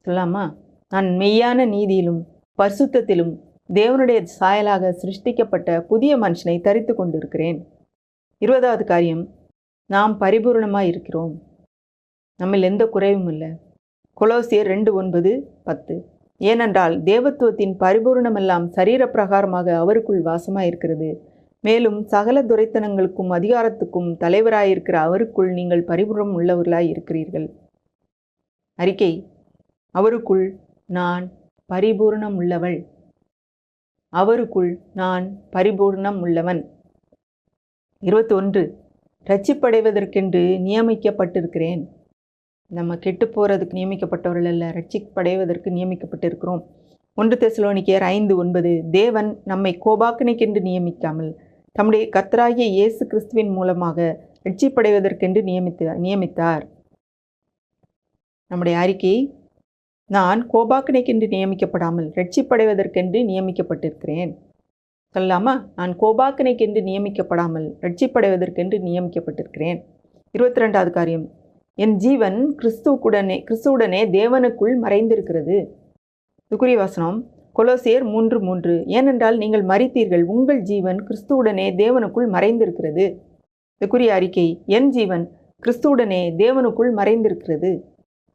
சொல்லாமா? நான் மெய்யான நீதியிலும் பரிசுத்தத்திலும் தேவனுடைய சாயலாக சிருஷ்டிக்கப்பட்ட புதிய மனுஷனை தரித்து கொண்டிருக்கிறேன். 20வது காரியம், நாம் பரிபூர்ணமாக இருக்கிறோம், நம்மில் எந்த குறைவும் இல்லை. கொலோசியர் 2:9-10. ஏனென்றால் தேவத்துவத்தின் பரிபூர்ணமெல்லாம் சரீர பிரகாரமாக அவருக்குள் வாசமாக இருக்கிறது. மேலும் சகல துரைத்தனங்களுக்கும் அதிகாரத்துக்கும் தலைவராயிருக்கிற அவருக்குள் நீங்கள் பரிபூர்ணம் உள்ளவர்களாய் இருக்கிறீர்கள். அறிக்கை. அவருக்குள் நான் பரிபூர்ணம் உள்ளவள், அவருக்குள் நான் பரிபூர்ணம் உள்ளவன். 21. ரட்சிப்படைவதற்கென்று நியமிக்கப்பட்டிருக்கிறேன். நம்ம கெட்டு போகிறதுக்கு நியமிக்கப்பட்டவர்கள் அல்ல, ரட்சிப்படைவதற்கு நியமிக்கப்பட்டிருக்கிறோம். 1 தெசலோனிக்கேயர் 5:9. தேவன் நம்மை கோபாக்கினைக்கென்று நியமிக்காமல் தம்முடைய கர்த்தராகிய இயேசு கிறிஸ்துவின் மூலமாக ரட்சிப்படைவதற்கென்று நியமித்தார். நம்முடைய அறிக்கை. நான் கோபாக்கினைக்கென்று நியமிக்கப்படாமல் ரட்சிப்படைவதற்கென்று நியமிக்கப்பட்டிருக்கிறேன். சொல்லலாமா? நான் கோபாக்கினைக்கென்று நியமிக்கப்படாமல் ரட்சிப்படைவதற்கென்று நியமிக்கப்பட்டிருக்கிறேன். 22வது காரியம், என் ஜீவன் கிறிஸ்துவுடனே தேவனுக்குள் மறைந்திருக்கிறது. இதுக்குரிய வசனம் கொலோசியர் 3:3. ஏனென்றால் நீங்கள் மரித்தீர்கள், உங்கள் ஜீவன் கிறிஸ்துவுடனே தேவனுக்குள் மறைந்திருக்கிறது. இதுக்குரிய அறிக்கை. என் ஜீவன் கிறிஸ்துவுடனே தேவனுக்குள் மறைந்திருக்கிறது.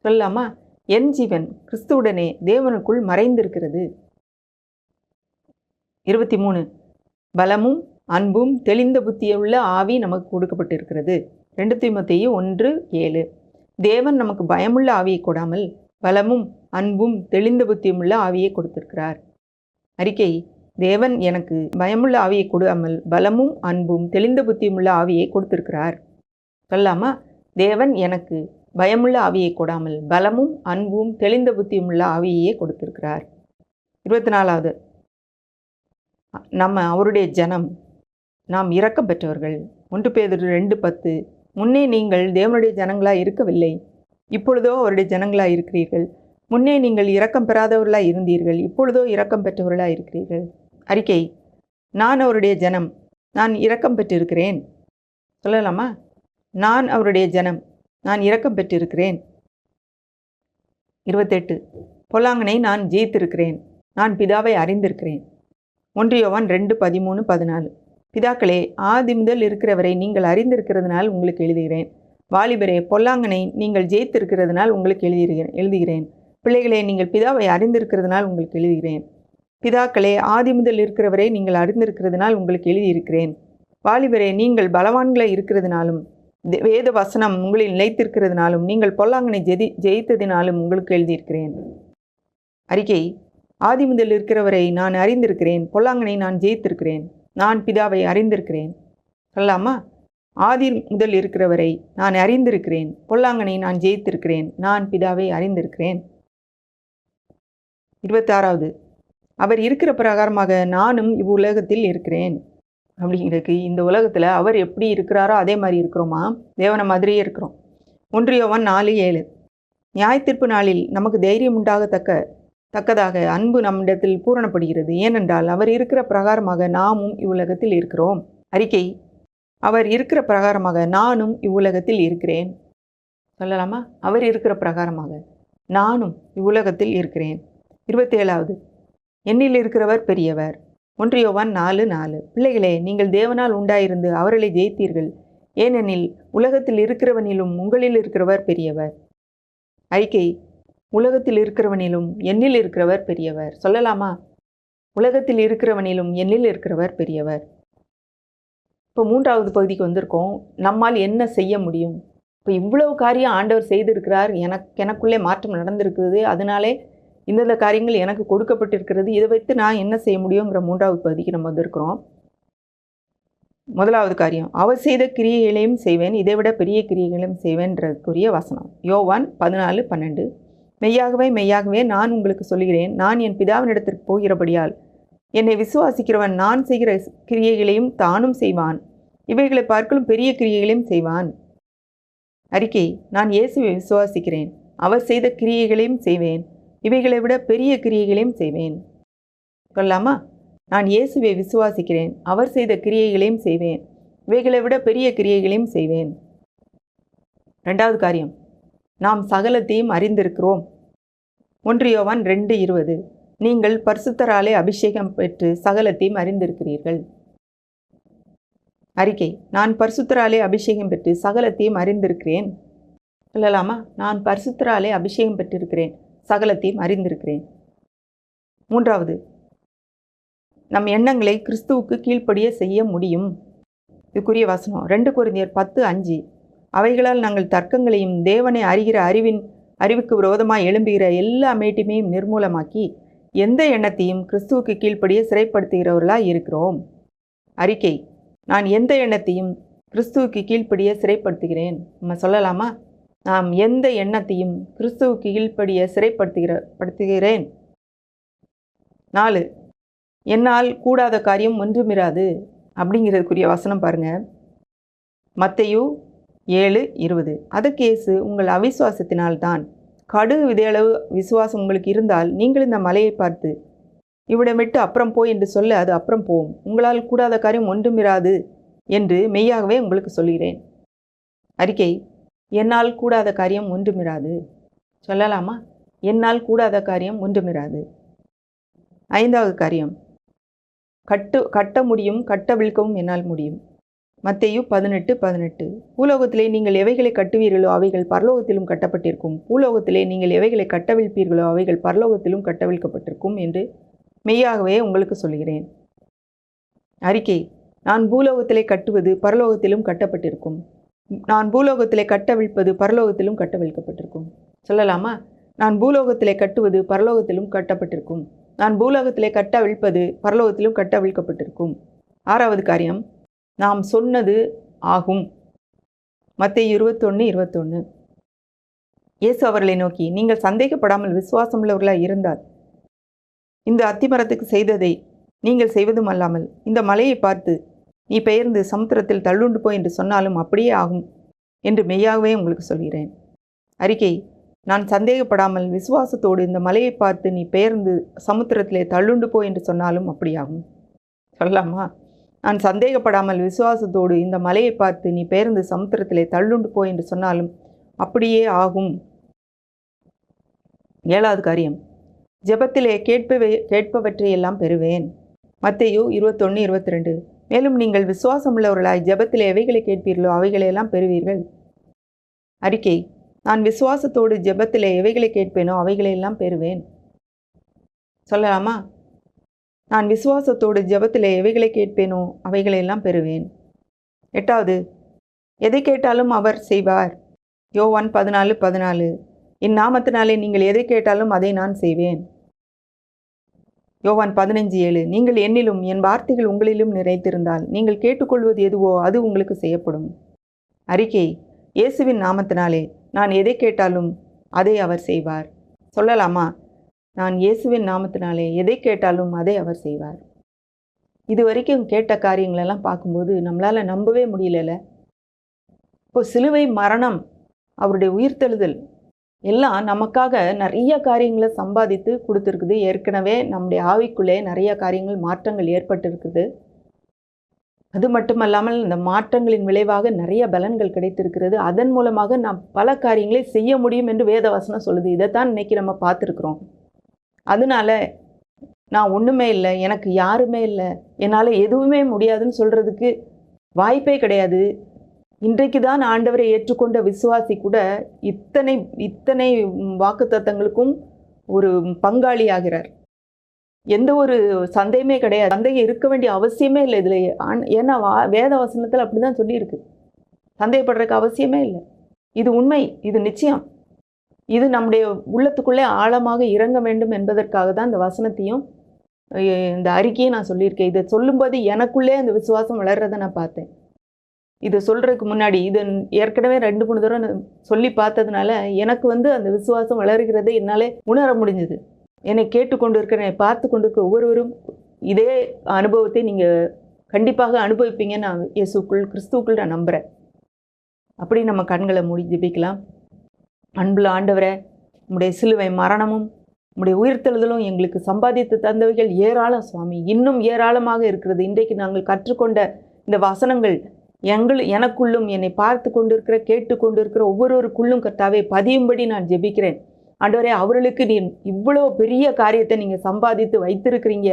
சொல்லலாமா? என் ஜீவன் கிறிஸ்துவுடனே தேவனுக்குள் மறைந்திருக்கிறது. 23. பலமும் அன்பும் தெளிந்த புத்தியுள்ள ஆவி நமக்கு கொடுக்கப்பட்டிருக்கிறது. 2 தீமோத்தேயு 1:7. தேவன் நமக்கு பயமுள்ள ஆவியை கொடாமல் பலமும் அன்பும் தெளிந்த புத்தியுமுள்ள ஆவியை கொடுத்திருக்கிறார். அறிக்கை: தேவன் எனக்கு பயமுள்ள ஆவியை கொடாமல் பலமும் அன்பும் தெளிந்த புத்தியுமுள்ள ஆவியை கொடுத்திருக்கிறார். சொல்லாமா? தேவன் எனக்கு பயமுள்ள ஆவியை கொடாமல் பலமும் அன்பும் தெளிந்த புத்தியுமுள்ள ஆவியையே கொடுத்திருக்கிறார். 24வது, நம்ம அவருடைய ஜனம், நாம் இரக்கம் பெற்றவர்கள். 1 பேதுரு 2:10, முன்னே நீங்கள் தேவனுடைய ஜனங்களாய் இருக்கவில்லை, இப்பொழுதோ அவருடைய ஜனங்களாய் இருக்கிறீர்கள். முன்னே நீங்கள் இரக்கம் பெறாதவர்களாய் இருந்தீர்கள், இப்பொழுதோ இரக்கம் பெற்றவர்களாய் இருக்கிறீர்கள். அறிக்கை: நான் அவருடைய ஜனம், நான் இரக்கம் பெற்றிருக்கிறேன். சொல்லலாமா? நான் அவருடைய ஜனம், நான் இரக்கம் பெற்றிருக்கிறேன். 28, பொல்லாங்கனை நான் ஜெயித்திருக்கிறேன், நான் பிதாவை அறிந்திருக்கிறேன். 1 யோவான் 2:13-14, பிதாக்களே, ஆதி முதல் இருக்கிறவரை நீங்கள் அறிந்திருக்கிறதுனால் உங்களுக்கு எழுதுகிறேன். வாலிபரே, பொல்லாங்கனை நீங்கள் ஜெயித்திருக்கிறதுனால் உங்களுக்கு எழுதுகிறேன். பிள்ளைகளே, நீங்கள் பிதாவை அறிந்திருக்கிறதுனால் உங்களுக்கு எழுதுகிறேன். பிதாக்களே, ஆதி முதல் இருக்கிறவரை நீங்கள் அறிந்திருக்கிறதுனால் உங்களுக்கு எழுதியிருக்கிறேன். வாலிபரே, நீங்கள் பலவான்களை இருக்கிறதுனாலும் வேத வசனம் உங்களில் நிலைத்திருக்கிறதுனாலும் நீங்கள் பொல்லாங்கனை ஜெயித்ததினாலும் உங்களுக்கு எழுதியிருக்கிறேன். அறிக்கை: ஆதி முதல் இருக்கிறவரை நான் அறிந்திருக்கிறேன், பொல்லாங்கனை நான் ஜெயித்திருக்கிறேன், நான் பிதாவை அறிந்திருக்கிறேன். சொல்லாமா? ஆதி முதல் இருக்கிறவரை நான் அறிந்திருக்கிறேன், பொல்லாங்கனை நான் ஜெயித்திருக்கிறேன், நான் பிதாவை அறிந்திருக்கிறேன். 26வது, அவர் இருக்கிற பிரகாரமாக நானும் இவ்வுலகத்தில் இருக்கிறேன். அப்படிங்கிறதுக்கு இந்த உலகத்தில் அவர் எப்படி இருக்கிறாரோ அதே மாதிரி இருக்கிறோமா? தேவனை மாதிரியே இருக்கிறோம். 1 யோவான் 4:7, நியாயத்தீர்ப்பு நாளில் நமக்கு தைரியம் உண்டாகத்தக்கதாக அன்பு நம்மிடத்தில் பூரணப்படுகிறது. ஏனென்றால் அவர் இருக்கிற பிரகாரமாக நாமும் இவ்வுலகத்தில் இருக்கிறோம். அறிக்கை: அவர் இருக்கிற பிரகாரமாக நானும் இவ்வுலகத்தில் இருக்கிறேன். சொல்லலாமா? அவர் இருக்கிற பிரகாரமாக நானும் இவ்வுலகத்தில் இருக்கிறேன். 27வது, என்னில் இருக்கிறவர் பெரியவர். 1 யோவான் 4:4, பிள்ளைகளே, நீங்கள் தேவனால் உண்டாயிருந்து அவர்களை ஜெயித்தீர்கள், ஏனெனில் உலகத்தில் இருக்கிறவனிலும் உங்களில் இருக்கிறவர் பெரியவர். அறிக்கை: உலகத்தில் இருக்கிறவனிலும் என்னில் இருக்கிறவர் பெரியவர். சொல்லலாமா? உலகத்தில் இருக்கிறவனிலும் என்னில் இருக்கிறவர் பெரியவர். இப்போ 3வது பகுதிக்கு வந்திருக்கோம். நம்மால் என்ன செய்ய முடியும்? இப்போ இவ்வளவு காரியம் ஆண்டவர் செய்திருக்கிறார், எனக்குள்ளே மாற்றம் நடந்திருக்குது, அதனாலே இந்தந்த காரியங்கள் எனக்கு கொடுக்கப்பட்டிருக்கிறது, இதை வைத்து நான் என்ன செய்ய முடியுங்கிற 3வது பகுதிக்கு நம்ம வந்திருக்கிறோம். 1வது காரியம், அவர் செய்த கிரியைகளையும் செய்வேன், இதைவிட பெரிய கிரியைகளையும் செய்வேன்றதுக்குரிய வசனம் யோவான் 14:12, மெய்யாகவே மெய்யாகவே நான் உங்களுக்கு சொல்கிறேன், நான் என் பிதாவினிடத்திற்கு போகிறபடியால் என்னை விசுவாசிக்கிறவன் நான் செய்கிற கிரியைகளையும் தானும் செய்வான், இவைகளை பார்க்கலும் பெரிய கிரியைகளையும் செய்வான். அறிக்கை: நான் இயேசுவை விசுவாசிக்கிறேன், அவர் செய்த கிரியைகளையும் செய்வேன், இவைகளை விட பெரிய கிரியைகளையும் செய்வேன். சொல்லாமா? நான் இயேசுவை விசுவாசிக்கிறேன், அவர் செய்த கிரியைகளையும் செய்வேன், இவைகளை விட பெரிய கிரியைகளையும் செய்வேன். 2வது காரியம், நாம் சகலத்தையும் அறிந்திருக்கிறோம். 1 யோவான் 2:20, நீங்கள் பரிசுத்தராலே அபிஷேகம் பெற்று சகலத்தையும் அறிந்திருக்கிறீர்கள். அறிக்கை: நான் பரிசுத்தராலே அபிஷேகம் பெற்று சகலத்தையும் அறிந்திருக்கிறேன். சொல்லலாமா? நான் பரிசுத்தராலே அபிஷேகம் பெற்றிருக்கிறேன், சகலத்தையும் அறிந்திருக்கிறேன். 3வது, நம் எண்ணங்களை கிறிஸ்துவுக்கு கீழ்ப்படிய செய்ய முடியும். இதுக்குரிய வசனம் 2 கொரிந்தியர் 10:5, அவைகளால் நாங்கள் தர்க்கங்களையும் தேவனை அறிகிற அறிவுக்கு விரோதமாக எழும்புகிற எல்லா மேட்டிமையும் நிர்மூலமாக்கி எந்த எண்ணத்தையும் கிறிஸ்துவுக்கு கீழ்ப்படிய சிறைப்படுத்துகிறவர்களாக இருக்கிறோம். அறிக்கை: நான் எந்த எண்ணத்தையும் கிறிஸ்துவுக்கு கீழ்ப்படிய சிறைப்படுத்துகிறேன். நம்ம சொல்லலாமா? நாம் எந்த எண்ணத்தையும் கிறிஸ்துவுக்கு கீழ்ப்படிய சிறைப்படுத்துகிறேன். 4, என்னால் கூடாத காரியம் ஒன்றுமிராது. அப்படிங்கிறதுக்குரிய வசனம் பாருங்கள், மத்தேயு 7:20, அதற்கு இயேசு, உங்கள் அவிசுவாசத்தினால்தான். கடுகு விதையளவு விசுவாசம் உங்களுக்கு இருந்தால் நீங்கள் இந்த மலையை பார்த்து இவ்விடம் விட்டு அப்புறம் போய் என்று சொல்ல அது அப்புறம் போகும். உங்களால் கூடாத காரியம் ஒன்றுமிராது என்று மெய்யாகவே உங்களுக்கு சொல்கிறேன். அறிக்கை: என்னால் கூடாத காரியம் ஒன்றுமிராது. சொல்லலாமா? என்னால் கூடாத காரியம் ஒன்றுமிராது. 5வது காரியம், கட்ட முடியும், கட்டவிழ்க்கவும் என்னால் முடியும். மத்தேயு 18:18, பூலோகத்திலே நீங்கள் எவைகளை கட்டுவீர்களோ அவைகள் பரலோகத்திலும் கட்டப்பட்டிருக்கும், பூலோகத்திலே நீங்கள் எவைகளை கட்டவிழ்ப்பீர்களோ அவைகள் பரலோகத்திலும் கட்டவிழ்க்கப்பட்டிருக்கும் என்று மெய்யாகவே உங்களுக்கு சொல்கிறேன். அறிக்கை: நான் பூலோகத்திலே கட்டுவது பரலோகத்திலும் கட்டப்பட்டிருக்கும், நான் பூலோகத்திலே கட்டவிழ்ப்பது பரலோகத்திலும் கட்டவிழ்க்கப்பட்டிருக்கும். சொல்லலாமா? நான் பூலோகத்திலே கட்டுவது பரலோகத்திலும் கட்டப்பட்டிருக்கும். நான் பூலோகத்திலே கட்டவிழ்ப்பது பரலோகத்திலும் கட்டவிழ்க்கப்பட்டிருக்கும். 6வது காரியம், நாம் சொன்னது ஆகும். மத்தேயு 21:21. இயேசு அவர்களை நோக்கி, நீங்கள் சந்தேகப்படாமல் விசுவாசமுள்ளவர்களாய் இருந்தால் இந்த அத்திமரத்துக்கு செய்ததை நீங்கள் செய்வதும் அல்லாமல் இந்த மலையை பார்த்து நீ பெயர்ந்து சமுத்திரத்தில் தள்ளுண்டு போய் என்று சொன்னாலும் அப்படியே ஆகும் என்று மெய்யாகவே உங்களுக்கு சொல்கிறேன். அறிக்கை, நான் சந்தேகப்படாமல் விசுவாசத்தோடு இந்த மலையை பார்த்து நீ பெயர்ந்து சமுத்திரத்திலே தள்ளுண்டு போய் என்று சொன்னாலும் அப்படியாகும். சொல்லலாமா? நான் சந்தேகப்படாமல் விசுவாசத்தோடு இந்த மலையை பார்த்து நீ பெயர்ந்து சமுத்திரத்திலே தள்ளுண்டு போய் என்று சொன்னாலும் அப்படியே ஆகும். 7வது காரியம், ஜெபத்திலே கேட்பவற்றை எல்லாம் பெறுவேன். மத்தேயு 21:22. மேலும் நீங்கள் விசுவாசமுள்ளவர்களாய் ஜெபத்திலே எவைகளை கேட்பீர்களோ அவைகளையெல்லாம் பெறுவீர்கள். அறிக்கை, நான் விசுவாசத்தோடு ஜெபத்திலே எவைகளை கேட்பேனோ அவைகளையெல்லாம் பெறுவேன். சொல்லலாமா? நான் விசுவாசத்தோடு ஜெபத்திலே எவைகளை கேட்பேனோ அவைகளையெல்லாம் பெறுவேன். 8வது, எதை கேட்டாலும் அவர் செய்வார். யோவான் 14:14. என் நாமத்தினாலே நீங்கள் எதை கேட்டாலும் அதை நான் செய்வேன். யோவான் 15:7. நீங்கள் என்னிலும் என் வார்த்தைகள் உங்களிலும் நிறைத்திருந்தால் நீங்கள் கேட்டுக்கொள்வது எதுவோ அது உங்களுக்கு செய்யப்படும். அறிக்கை, இயேசுவின் நாமத்தினாலே நான் எதை கேட்டாலும் அதை அவர் செய்வார். சொல்லலாமா? நான் இயேசுவின் நாமத்தினாலே எதை கேட்டாலும் அதை அவர் செய்வார். இது வரைக்கும் கேட்ட காரியங்களெல்லாம் பார்க்கும்போது நம்மளால் நம்பவே முடியல. இப்போ சிலுவை மரணம், அவருடைய உயிர்த்தெழுதல் எல்லாம் நமக்காக நிறைய காரியங்களை சம்பாதித்து கொடுத்துருக்குது. ஏற்கனவே நம்முடைய ஆவிக்குள்ளே நிறைய காரியங்கள் மாற்றங்கள் ஏற்பட்டிருக்குது. அது மட்டுமல்லாமல் இந்த மாற்றங்களின் விளைவாக நிறைய பலன்கள் கிடைத்திருக்கிறது. அதன் மூலமாக நாம் பல காரியங்களை செய்ய முடியும் என்று வேதவசனம் சொல்லுது. இதைத்தான் இன்னைக்கு நம்ம பார்த்துருக்குறோம். அதனால நான் ஒன்றுமே இல்லை, எனக்கு யாருமே இல்லை, என்னால் எதுவுமே முடியாதுன்னு சொல்கிறதுக்கு வாய்ப்பே கிடையாது. இன்றைக்கு தான் ஆண்டவரை ஏற்றுக்கொண்ட விசுவாசி கூட இத்தனை வாக்குத்தத்தங்களுக்கும் ஒரு பங்காளி ஆகிறார். எந்த ஒரு சந்தேகமே கிடையாது. சந்தேகம் இருக்க வேண்டிய அவசியமே இல்லை இதில். ஏன்னா வேத வசனத்தில் அப்படி தான் சொல்லியிருக்கு. சந்தேகப்படுறதுக்கு அவசியமே இல்லை. இது உண்மை, இது நிச்சயம். இது நம்முடைய உள்ளத்துக்குள்ளே ஆழமாக இறங்க வேண்டும் என்பதற்காக தான் இந்த வசனத்தையும் இந்த அறிக்கையும் நான் சொல்லியிருக்கேன். இதை சொல்லும்போது எனக்குள்ளே அந்த விசுவாசம் வளர்றதை நான் பார்த்தேன். இதை சொல்கிறதுக்கு முன்னாடி இது ஏற்கனவே 2-3 தடவை சொல்லி பார்த்ததுனால எனக்கு அந்த விசுவாசம் வளர்கிறதை என்னால் உணர முடிஞ்சுது. என்னை கேட்டுக்கொண்டு இருக்கிற, என்னை பார்த்து கொண்டு இருக்கிற ஒவ்வொருவரும் இதே அனுபவத்தை நீங்கள் கண்டிப்பாக அனுபவிப்பீங்கன்னு நான் கிறிஸ்துவுக்குள் நான் நம்புகிறேன். அப்படி நம்ம கண்களை மூடி ஜெபிக்கலாம். அன்புள்ள ஆண்டவரே, உம்முடைய சிலுவை மரணமும் உம்முடைய உயிர்த்தெழுதலும் எங்களுக்கு சம்பாதித்து தந்தவைகள் ஏராளம் சுவாமி, இன்னும் ஏராளமாக இருக்கிறது. இன்றைக்கு நாங்கள் கற்றுக்கொண்ட இந்த வசனங்கள் எனக்குள்ளும் என்னை பார்த்து கொண்டிருக்கிற கேட்டு கொண்டிருக்கிற ஒவ்வொருவருக்குள்ளும் கர்த்தாவே பதியும்படி நான் ஜெபிக்கிறேன். ஆண்டவரே, அவர்களுக்கு நீ இவ்வளோ பெரிய காரியத்தை நீங்கள் சம்பாதித்து வைத்திருக்கிறீங்க.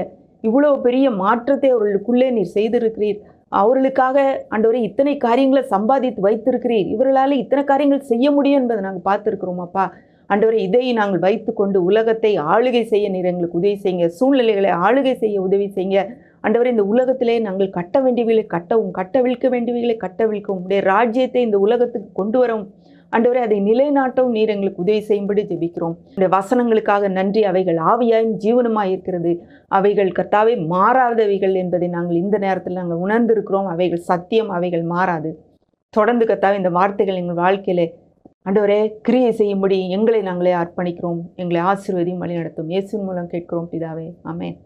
இவ்வளோ பெரிய மாற்றத்தை அவர்களுக்குள்ளே நீர் செய்திருக்கிறீர். அவர்களுக்காக ஆண்டவரே இத்தனை காரியங்களை சம்பாதித்து வைத்திருக்கிறீர். இவர்களால் இத்தனை காரியங்கள் செய்ய முடியும் என்பதை நாங்கள் பார்த்துருக்கிறோம் அப்பா. ஆண்டவரே, இதை நாங்கள் வைத்து கொண்டு உலகத்தை ஆளுகை செய்ய நீர் எங்களுக்கு உதவி செய்யுங்க. சூழ்நிலைகளை ஆளுகை செய்ய உதவி செய்யுங்க. ஆண்டவரே, இந்த உலகத்திலே நாங்கள் கட்ட வேண்டியவைகளை கட்டவும், கட்டவிழ்க்க வேண்டியவைகளை கட்டவிழ்க்கவும், உடைய ராஜ்யத்தை இந்த உலகத்துக்கு கொண்டு வரவும், ஆண்டவரே அதை நிலைநாட்டவும் நீர் எங்களுக்கு உதவி செய்யும்படி ஜெபிக்கிறோம். இந்த வசனங்களுக்காக நன்றி. அவைகள் ஆவியாயும் ஜீவனுமாய் இருக்கிறது. அவைகள் கர்த்தாவே மாறாதவைகள் என்பதை நாங்கள் இந்த நேரத்தில் நாங்கள் உணர்ந்திருக்கிறோம். அவைகள் சத்தியம், அவைகள் மாறாது. தொடர்ந்து கர்த்தாவே இந்த வார்த்தைகள் எங்கள் வாழ்க்கையிலே ஆண்டவரே கிரியை செய்யும்படி எங்களை நாங்களே அர்ப்பணிக்கிறோம். எங்களை ஆசீர்வதியும் வழி நடத்தும். இயேசுவின் மூலம் கேட்கிறோம் பிதாவே, ஆமென்.